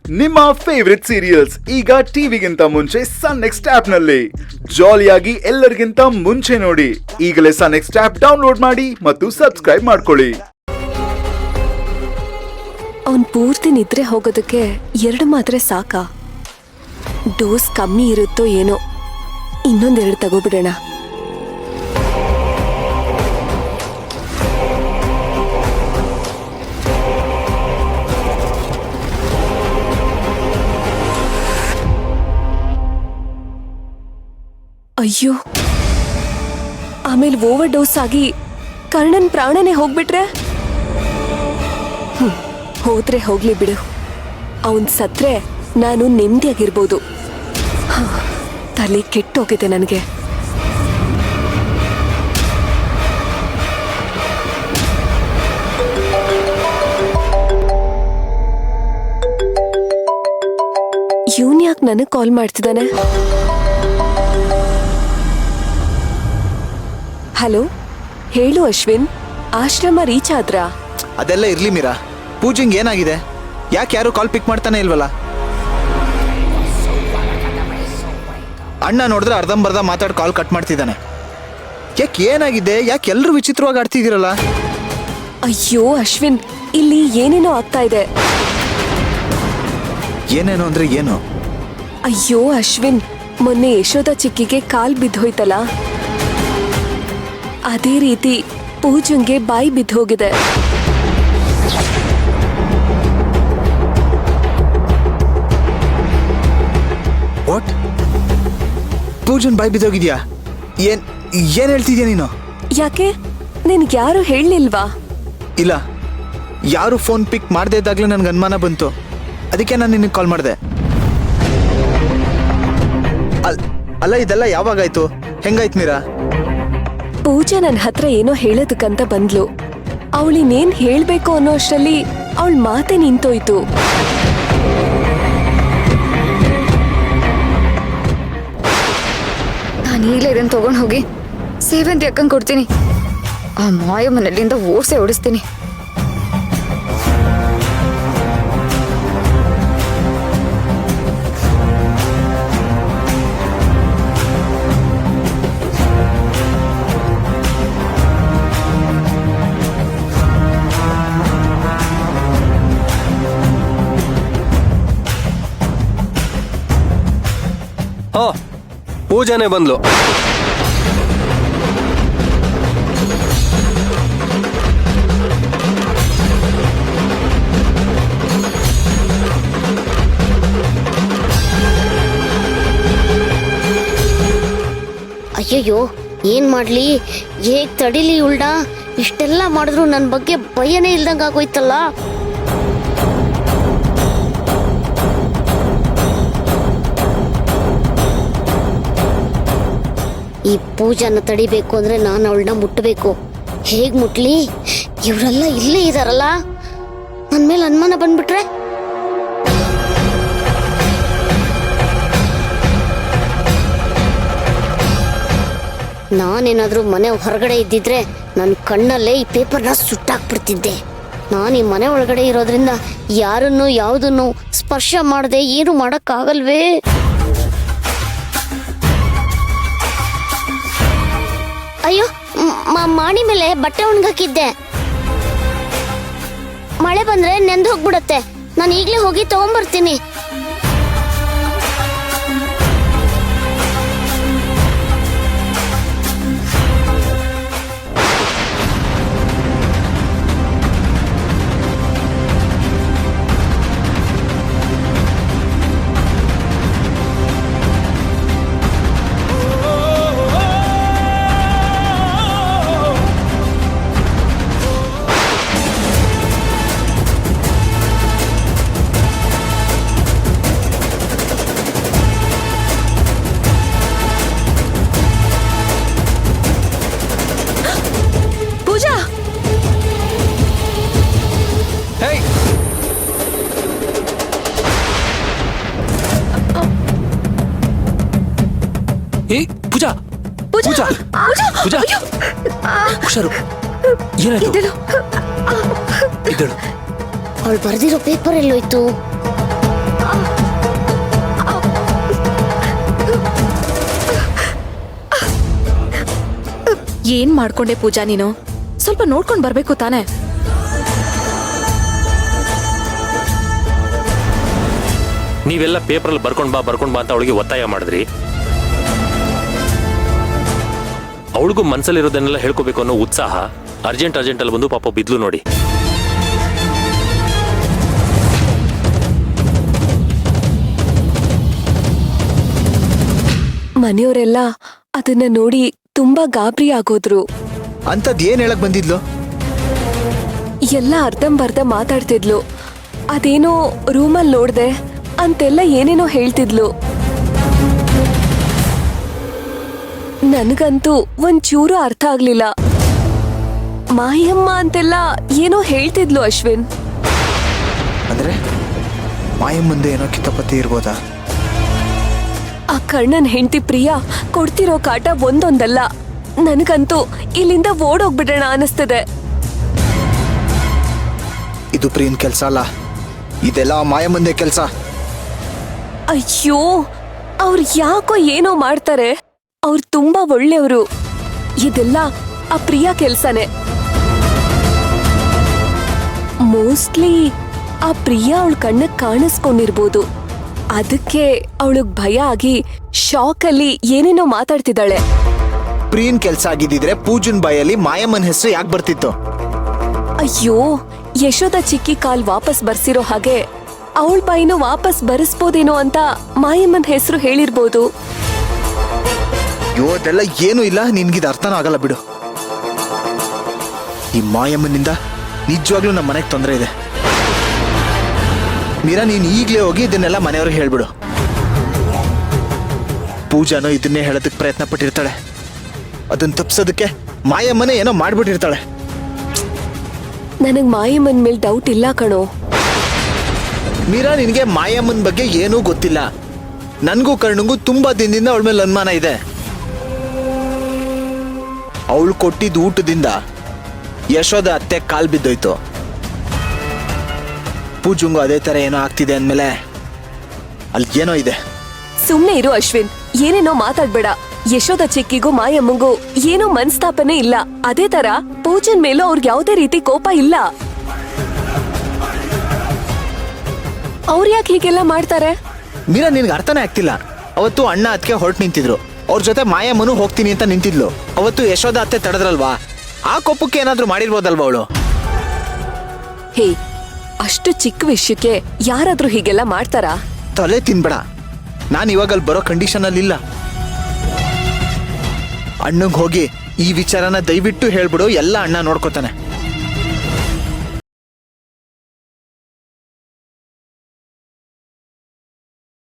ನಿಮ್ಮ favourite serials ಈಗ ಟಿವಿಗಿಂತ ಮುಂಚೆ ಸನ್ ನೆಕ್ಸ್ಟ್ ಆಪ್ ನಲ್ಲಿ ಜಾಲಿಯಾಗಿ ಎಲ್ಲರಿಗಿಂತ ಮುಂಚೆ ನೋಡಿ. ಈಗಲೇ ಸನ್ ನೆಕ್ಸ್ಟ್ ಆಪ್ ಡೌನ್ಲೋಡ್ ಮಾಡಿ ಮತ್ತು ಸಬ್ಸ್ಕ್ರೈಬ್ ಮಾಡ್ಕೊಳ್ಳಿ. ಅವನ್ ಪೂರ್ತಿ ನಿದ್ರೆ ಹೋಗೋದಕ್ಕೆ 2 ಮಾತ್ರೆ ಸಾಕಾ? ಡೋಸ್ ಕಮ್ಮಿ ಇರುತ್ತೋ ಏನೋ, ಇನ್ನೊಂದೆರಡು ತಗೋಬಿಡೋಣ. ಅಯ್ಯೋ, ಆಮೇಲೆ ಓವರ್ ಡೋಸ್ ಆಗಿ ಕರ್ಣನ್ ಪ್ರಾಣನೇ ಹೋಗ್ಬಿಟ್ರೆ? ಹೋದ್ರೆ ಹೋಗ್ಲಿ ಬಿಡು, ಅವನ್ ಸತ್ರೆ ನಾನು ನೆಮ್ಮದಿಯಾಗಿರ್ಬೋದು. ತಲೆ ಕೆಟ್ಟೋಗಿದೆ ನನಗೆ. ಇವನ್ ಯಾಕೆ ನನಗೆ ಕಾಲ್ ಮಾಡ್ತಿದ್ದಾನೆ? ಹಲೋ, ಹೇಳು ಅಶ್ವಿನ್, ಆಶ್ರಮ ರೀಚ್ ಆದ್ರಾ? ಅದೆಲ್ಲ ಇರ್ಲಿ ಮೀರಾ, ಪೂಜೆಂಗ್ ಏನಾಗಿದೆ? ಯಾಕೆ ಯಾರು ಕಾಲ್ ಪಿಕ್ ಮಾಡ್ತಾನೆ ಇಲ್ವಲ್ಲ? ಅಣ್ಣ ನೋಡಿದ್ರೆ ಅರ್ಧಂಬರ್ಧ ಮಾತಾಡಿ ಕಾಲ್ ಕಟ್ ಮಾಡ್ತಿದ್ದಾನೆ. ಯಾಕೆ ಏನಾಗಿದೆ? ಯಾಕೆ ಎಲ್ಲರೂ ವಿಚಿತ್ರವಾಗಿ ಆಡ್ತಿದ್ದೀರಲ್ಲ? ಅಯ್ಯೋ ಅಶ್ವಿನ್, ಇಲ್ಲಿ ಏನೇನೋ ಆಗ್ತಾ ಇದೆ. ಏನೇನೋ ಅಂದ್ರೆ ಏನು? ಅಯ್ಯೋ ಅಶ್ವಿನ್, ಮೊನ್ನೆ ಯಶೋಧ ಚಿಕ್ಕಿಗೆ ಕಾಲ್ ಬಿದ್ದೋಯ್ತಲ್ಲ, ಅದೇ ರೀತಿ ಪೂಜಂಗೆ ಬಾಯಿ ಬಿದ್ದೋಗಿದೆ. ವಾಟ್? ಪೂಜನ್ ಬಾಯಿ ಬಿದ್ದೋಗಿದ್ಯಾ? ಏನ್ ಹೇಳ್ತಿದ್ಯಾ ನೀನು? ಯಾಕೆ, ನಿನ್ಗೆ ಯಾರು ಹೇಳಲಿಲ್ವಾ? ಇಲ್ಲ, ಯಾರು ಫೋನ್ ಪಿಕ್ ಮಾಡದೇ ಇದ್ದಾಗ್ಲೂ ನನ್ಗೆ ಅನುಮಾನ ಬಂತು, ಅದಕ್ಕೆ ನಾನು ನಿನಗೆ ಕಾಲ್ ಮಾಡಿದೆ. ಅಲ್ಲ, ಇದೆಲ್ಲ ಯಾವಾಗಾಯ್ತು? ಹೆಂಗಾಯ್ತು ಮೀರಾ? ಪೂಜಾ ನನ್ನ ಹತ್ರ ಏನೋ ಹೇಳೋದಕ್ಕಂತ ಬಂದ್ಲು. ಅವಳಿನೇನ್ ಹೇಳ್ಬೇಕು ಅನ್ನೋ ಅಷ್ಟರಲ್ಲಿ ಅವಳ ಮಾತೆ ನಿಂತೋಯ್ತು. ನಾನು ಈಗಲೇ ಇದನ್ನು ತಗೊಂಡು ಹೋಗಿ ಸೇವಂತಿ ಅಕ್ಕಂಗೆ ಕೊಡ್ತೀನಿ. ಆ ಮಾಯ ಮನೆಯಲ್ಲಿಂದ ಓಡಿಸೇ ಓಡಿಸ್ತೀನಿ. ಪೂಜಾನೇ ಬಂದ್ಲು. ಅಯ್ಯಯ್ಯೋ, ಏನ್ ಮಾಡ್ಲಿ, ಹೇಗ್ ತಡಿಲಿ ಉಲ್ಡಾ? ಇಷ್ಟೆಲ್ಲ ಮಾಡಿದ್ರು ನನ್ನ ಬಗ್ಗೆ ಭಯನೇ ಇಲ್ದಂಗ ಆಗೋಯ್ತಲ್ಲ. ಈ ಪೂಜಾನ ತಡಿಬೇಕು ಅಂದ್ರೆ ನಾನು ಅವಳನ್ನ ಮುಟ್ಟಬೇಕು. ಹೇಗ್ ಮುಟ್ಲಿ? ಇವರೆಲ್ಲ ಇಲ್ಲೇ ಇದಾರಲ್ಲ, ನನ್ನ ಮೇಲೆ ಅನುಮಾನ ಬಂದ್ಬಿಟ್ರೆ? ನಾನೇನಾದ್ರೂ ಮನೆ ಹೊರಗಡೆ ಇದ್ದಿದ್ರೆ ನನ್ನ ಕಣ್ಣಲ್ಲೇ ಈ ಪೇಪರ್ನ ಸುಟ್ಟಾಕ್ಬಿಡ್ತಿದ್ದೆ. ನಾನು ಈ ಮನೆ ಒಳಗಡೆ ಇರೋದ್ರಿಂದ ಯಾರನ್ನು ಯಾವುದನ್ನು ಸ್ಪರ್ಶ ಮಾಡದೆ ಏನು ಮಾಡಕ್ಕಾಗಲ್ವೇ? ಅಯ್ಯೋ, ಮಾಣಿ ಮೇಲೆ ಬಟ್ಟೆ ಒಣಗಾಕಿದ್ದೆ. ಮಳೆ ಬಂದ್ರೆ ನೆಂದು ಹೋಗ್ಬಿಡತ್ತೆ. ನಾನು ಈಗಲೇ ಹೋಗಿ ತಗೊಂಡ್ಬರ್ತೀನಿ. ಪೂಜಾ ಪೂಜಾ ಪೂಜಾ ಹುಷಾರು. ಏನಾಯ್ತು? ಅವಳು ಬರೆದಿರೋ ಪೇಪರ್ ಎಲ್ಲೋಯ್ತು? ಏನ್ ಮಾಡ್ಕೊಂಡೆ ಪೂಜಾ ನೀನು? ಸ್ವಲ್ಪ ನೋಡ್ಕೊಂಡ್ ಬರ್ಬೇಕು ತಾನೆ. ನೀವೆಲ್ಲ ಪೇಪರಲ್ಲಿ ಬರ್ಕೊಂಡ್ ಬಾ ಅಂತ ಅವಳಿಗೆ ಒತ್ತಾಯ ಮಾಡಿದ್ರಿ. ಅವಳಿಗೂ ಮನ್ಸಲ್ಲಿರೋದನ್ನೆಲ್ಲ ಹೇಳ್ಕೋಬೇಕು ಅನ್ನೋ ಉತ್ಸಾಹ ಅರ್ಜೆಂಟ್ ಅಲ್ಲಿ ಬಂದು ಪಾಪ ಬಿದ್ಲು ನೋಡಿ. ಮನೆಯವರೆಲ್ಲ ಅದನ್ನ ನೋಡಿ ತುಂಬಾ ಗಾಬರಿ ಆಗೋದ್ರು. ಅಂಥದ್ದು ಏನ್ ಹೇಳಕ್ ಬಂದಿದ್ಲು? ಎಲ್ಲ ಅರ್ಧಂಬರ್ಧ ಮಾತಾಡ್ತಿದ್ಲು. ಅದೇನೋ ರೂಮಲ್ಲಿ ನೋಡ್ದೆ ಅಂತೆಲ್ಲ ಏನೇನೋ ಹೇಳ್ತಿದ್ಲು. ನನ್ಗಂತೂ ಒಂಚೂರು ಅರ್ಥ ಆಗ್ಲಿಲ್ಲ. ಮಾಯಮ್ಮ ಅಂತೆಲ್ಲ ಏನೋ ಹೇಳ್ತಿದ್ಲು ಅಶ್ವಿನ್. ಅಂದ್ರೆ ಮಾಯಮ್ಮಂದೆ ಏನೋ ಕಿತಾಪತಿ ಇರ್ಬೋದಾ? ಆ ಕಣ್ಣನ್ ಹೆಂಡತಿ ಪ್ರಿಯಾ ಕೊಡ್ತಿರೋ ಕಾಟ ಒಂದೊಂದಲ್ಲ. ನನ್ಗಂತೂ ಇಲ್ಲಿಂದ ಓಡೋಗ್ಬಿಡೋಣ ಅನಿಸ್ತದೆ. ಇದು ಪ್ರಿಯನ್ ಕೆಲ್ಸ ಅಲ್ಲ, ಇದೆಲ್ಲ ಮಾಯಮ್ಮಂದೆ ಕೆಲ್ಸ. ಅಯ್ಯೋ, ಅವ್ರು ಯಾಕೋ ಏನೋ ಮಾಡ್ತಾರೆ. ಅವ್ರು ತುಂಬಾ ಒಳ್ಳೆಯವರು. ಇದೆಲ್ಲ ಆ ಪ್ರಿಯಾ ಕೆಲ್ಸನೇ. ಮೋಸ್ಟ್ಲಿ ಆ ಪ್ರಿಯಾ ಅವಳ ಕಣ್ಣಕ್ ಕಾಣಿಸ್ಕೊಂಡಿರ್ಬೋದು. ಅದಕ್ಕೆ ಅವಳಿಗೆ ಭಯ ಆಗಿ ಶಾಕಲ್ಲಿ ಏನೇನೋ ಮಾತಾಡ್ತಿದ್ದಾಳೆ. ಪ್ರಿಯನ್ ಕೆಲ್ಸ ಆಗಿದ್ದಿದ್ರೆ ಪೂಜನ್ ಬಾಯಲ್ಲಿ ಮಾಯಮ್ಮನ್ ಹೆಸರು ಯಾಕೆ ಬರ್ತಿತ್ತು? ಅಯ್ಯೋ, ಯಶೋದ ಚಿಕ್ಕಿ ಕಾಲ್ ವಾಪಸ್ ಬರ್ಸಿರೋ ಹಾಗೆ ಅವಳ ಬಾಯಿನೂ ವಾಪಸ್ ಬರೆಸ್ಬೋದೇನೋ ಅಂತ ಮಾಯಮ್ಮನ್ ಹೆಸರು ಹೇಳಿರ್ಬೋದು. ಅಯ್ಯೋ, ಅದೆಲ್ಲ ಏನೂ ಇಲ್ಲ. ನಿನ್ಗಿದು ಅರ್ಥನೂ ಆಗಲ್ಲ ಬಿಡು. ಈ ಮಾಯಮ್ಮನಿಂದ ನಿಜವಾಗ್ಲೂ ನಮ್ಮ ಮನೆಗೆ ತೊಂದರೆ ಇದೆ. ಮೀರಾ, ನೀನು ಈಗಲೇ ಹೋಗಿ ಇದನ್ನೆಲ್ಲ ಮನೆಯವ್ರಿಗೆ ಹೇಳ್ಬಿಡು. ಪೂಜಾನೋ ಇದನ್ನೇ ಹೇಳೋದಕ್ಕೆ ಪ್ರಯತ್ನ ಪಟ್ಟಿರ್ತಾಳೆ. ಅದನ್ನ ತಪ್ಸೋದಕ್ಕೆ ಮಾಯಮ್ಮನೇ ಏನೋ ಮಾಡ್ಬಿಟ್ಟಿರ್ತಾಳೆ. ನನಗ್ ಮಾಯಮ್ಮನ್ ಮೇಲೆ ಡೌಟ್ ಇಲ್ಲ ಕಣೋ. ಮೀರಾ, ನಿನಗೆ ಮಾಯಮ್ಮನ ಬಗ್ಗೆ ಏನೂ ಗೊತ್ತಿಲ್ಲ. ನನಗೂ ಕರ್ಣಂಗೂ ತುಂಬಾ ದಿನದಿಂದ ಅವಳ ಮೇಲೆ ಅನುಮಾನ ಇದೆ. ಅವಳು ಕೊಟ್ಟಿದ್ದ ಊಟದಿಂದ ಯಶೋದ ಅತ್ತೆ ಕಾಲ್ ಬಿದ್ದೋಯ್ತು. ಪೂಜುಂಗು ಅದೇ ತರ ಏನೋ ಆಗ್ತಿದೆ ಅಂದ್ಮೇಲೆ ಅಲ್ಲಿ ಏನೋ ಇದೆ. ಸುಮ್ನೆ ಇರು ಅಶ್ವಿನ್, ಏನೇನೋ ಮಾತಾಡ್ಬೇಡ. ಯಶೋದ ಚಿಕ್ಕಿಗೂ ಮಾಯಮ್ಮಂಗೂ ಏನೋ ಮನಸ್ತಾಪನೆ ಇಲ್ಲ. ಅದೇ ತರ ಪೂಜನ್ ಮೇಲೂ ಅವ್ರಿಗೆ ಯಾವುದೇ ರೀತಿ ಕೋಪ ಇಲ್ಲ. ಅವ್ರು ಯಾಕೆ ಹೀಗೆಲ್ಲ ಮಾಡ್ತಾರೆ? ಮೀರಾ, ನಿನ್ಗೆ ಅರ್ಥನೇ ಆಗ್ತಿಲ್ಲ. ಅವತ್ತು ಅಣ್ಣ ಅದಕ್ಕೆ ಹೊರಟು ನಿಂತಿದ್ರು. ಅವ್ರ ಜೊತೆ ಮಾಯಮ್ಮನು ಹೋಗ್ತೀನಿ ಅಂತ ನಿಂತಿದ್ಲು. ಅವತ್ತು ಯಶೋದ ಅತ್ತೆ ತಡೆದ್ರಲ್ವಾ? ಆ ಕೋಪಕ್ಕೆ ಏನಾದ್ರೂ ಮಾಡಿರ್ಬೋದಲ್ವಾ ಅವಳು? ಹೇ, ಅಷ್ಟು ಚಿಕ್ಕ ವಿಷಯಕ್ಕೆ ಯಾರಾದ್ರೂ ಹೀಗೆಲ್ಲ ಮಾಡ್ತಾರಾ? ತಲೆ ತಿನ್ಬೇಡ. ನಾನು ಇವಾಗ ಅಲ್ಲಿ ಬರೋ ಕಂಡೀಷನ್ ಅಲ್ಲಿ ಇಲ್ಲ. ಅಣ್ಣಂಗೆ ಹೋಗಿ ಈ ವಿಚಾರನ ದಯವಿಟ್ಟು ಹೇಳ್ಬಿಡು. ಎಲ್ಲ ಅಣ್ಣ ನೋಡ್ಕೋತಾನೆ.